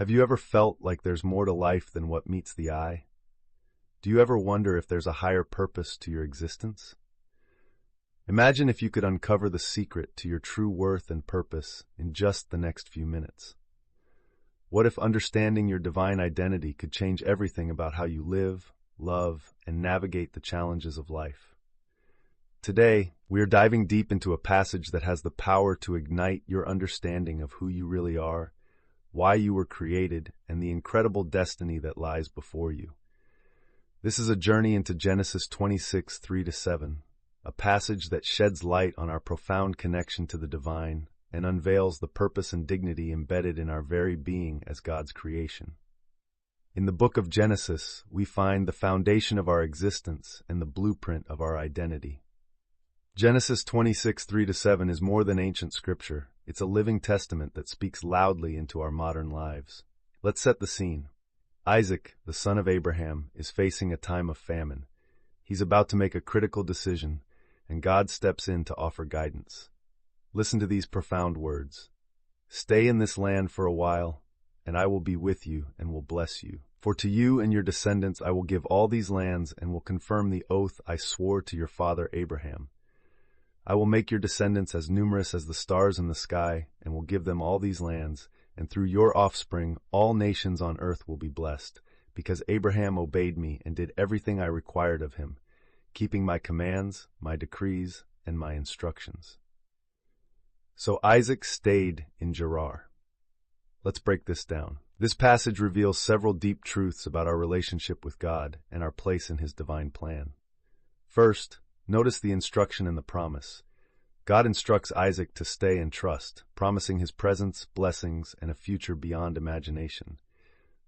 Have you ever felt like there's more to life than what meets the eye? Do you ever wonder if there's a higher purpose to your existence? Imagine if you could uncover the secret to your true worth and purpose in just the next few minutes. What if understanding your divine identity could change everything about how you live, love, and navigate the challenges of life? Today, we are diving deep into a passage that has the power to ignite your understanding of who you really are, why you were created, and the incredible destiny that lies before you. This is a journey into Genesis 26, 3-7, a passage that sheds light on our profound connection to the divine and unveils the purpose and dignity embedded in our very being as God's creation. In the book of Genesis, we find the foundation of our existence and the blueprint of our identity. Genesis 26, 3-7 is more than ancient scripture. It's a living testament that speaks loudly into our modern lives. Let's set the scene. Isaac, the son of Abraham, is facing a time of famine. He's about to make a critical decision, and God steps in to offer guidance. Listen to these profound words. "Stay in this land for a while, and I will be with you and will bless you. For to you and your descendants I will give all these lands and will confirm the oath I swore to your father Abraham. I will make your descendants as numerous as the stars in the sky, and will give them all these lands, and through your offspring all nations on earth will be blessed, because Abraham obeyed me and did everything I required of him, keeping my commands, my decrees, and my instructions." So Isaac stayed in Gerar. Let's break this down. This passage reveals several deep truths about our relationship with God and our place in His divine plan. First, notice the instruction and the promise. God instructs Isaac to stay and trust, promising his presence, blessings, and a future beyond imagination.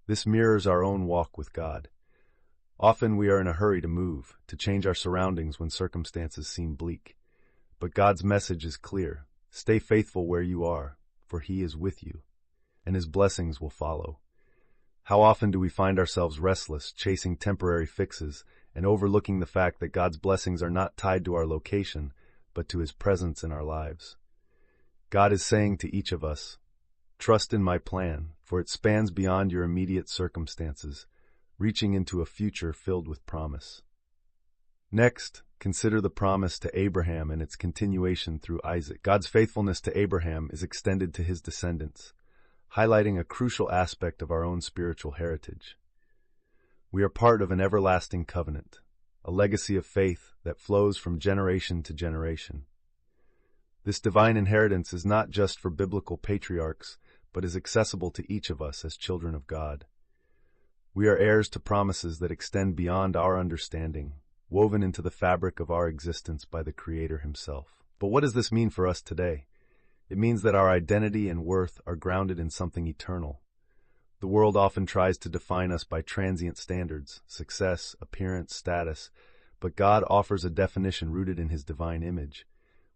This mirrors our own walk with God. Often we are in a hurry to move, to change our surroundings when circumstances seem bleak. But God's message is clear. Stay faithful where you are, for He is with you, and His blessings will follow. How often do we find ourselves restless, chasing temporary fixes, and overlooking the fact that God's blessings are not tied to our location, but to His presence in our lives? God is saying to each of us, "Trust in my plan, for it spans beyond your immediate circumstances, reaching into a future filled with promise." Next, consider the promise to Abraham and its continuation through Isaac. God's faithfulness to Abraham is extended to his descendants, highlighting a crucial aspect of our own spiritual heritage. We are part of an everlasting covenant, a legacy of faith that flows from generation to generation. This divine inheritance is not just for biblical patriarchs, but is accessible to each of us as children of God. We are heirs to promises that extend beyond our understanding, woven into the fabric of our existence by the Creator Himself. But what does this mean for us today? It means that our identity and worth are grounded in something eternal. The world often tries to define us by transient standards, success, appearance, status, but God offers a definition rooted in His divine image.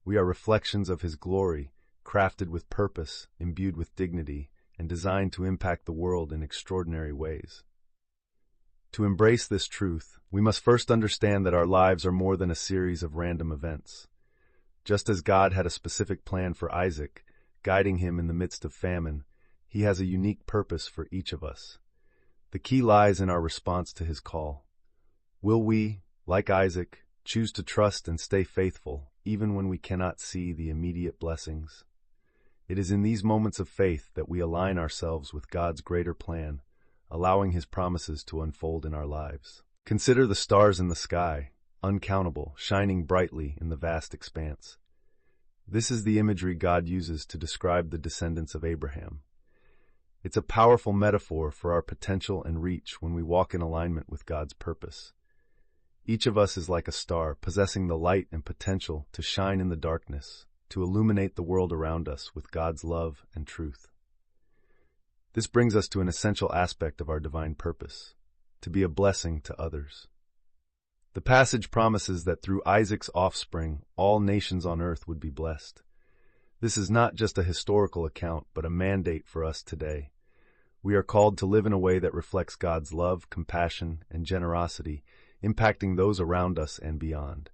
We are reflections of His glory, crafted with purpose, imbued with dignity, and designed to impact the world in extraordinary ways. To embrace this truth, we must first understand that our lives are more than a series of random events. Just as God had a specific plan for Isaac, guiding him in the midst of famine, He has a unique purpose for each of us. The key lies in our response to His call. Will we, like Isaac, choose to trust and stay faithful, even when we cannot see the immediate blessings? It is in these moments of faith that we align ourselves with God's greater plan, allowing His promises to unfold in our lives. Consider the stars in the sky, uncountable, shining brightly in the vast expanse. This is the imagery God uses to describe the descendants of Abraham. It's a powerful metaphor for our potential and reach when we walk in alignment with God's purpose. Each of us is like a star, possessing the light and potential to shine in the darkness, to illuminate the world around us with God's love and truth. This brings us to an essential aspect of our divine purpose: to be a blessing to others. The passage promises that through Isaac's offspring, all nations on earth would be blessed. This is not just a historical account, but a mandate for us today. We are called to live in a way that reflects God's love, compassion, and generosity, impacting those around us and beyond.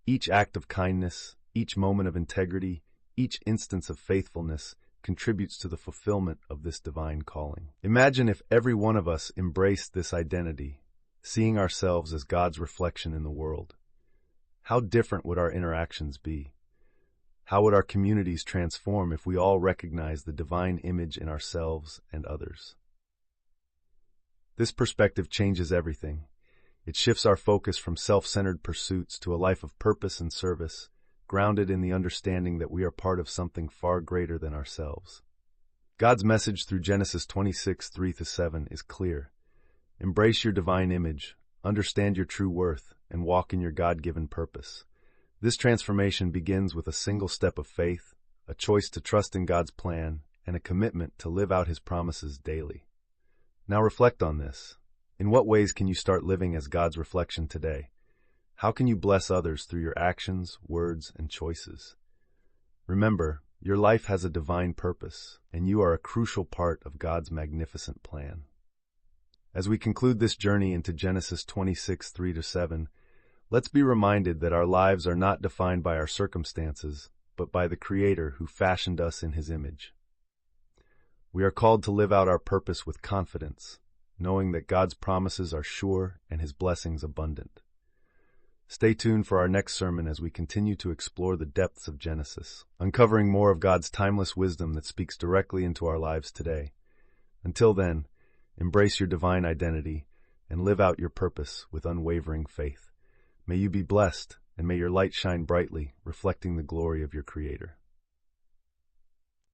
Each act of kindness, each moment of integrity, each instance of faithfulness contributes to the fulfillment of this divine calling. Imagine if every one of us embraced this identity, seeing ourselves as God's reflection in the world. How different would our interactions be? How would our communities transform if we all recognize the divine image in ourselves and others? This perspective changes everything. It shifts our focus from self-centered pursuits to a life of purpose and service, grounded in the understanding that we are part of something far greater than ourselves. God's message through Genesis 26:3-7 is clear. Embrace your divine image, understand your true worth, and walk in your God-given purpose. This transformation begins with a single step of faith, a choice to trust in God's plan, and a commitment to live out His promises daily. Now reflect on this. In what ways can you start living as God's reflection today? How can you bless others through your actions, words, and choices? Remember, your life has a divine purpose, and you are a crucial part of God's magnificent plan. As we conclude this journey into Genesis 26:3-7, let's be reminded that our lives are not defined by our circumstances, but by the Creator who fashioned us in His image. We are called to live out our purpose with confidence, knowing that God's promises are sure and His blessings abundant. Stay tuned for our next sermon as we continue to explore the depths of Genesis, uncovering more of God's timeless wisdom that speaks directly into our lives today. Until then, embrace your divine identity and live out your purpose with unwavering faith. May you be blessed, and may your light shine brightly, reflecting the glory of your Creator.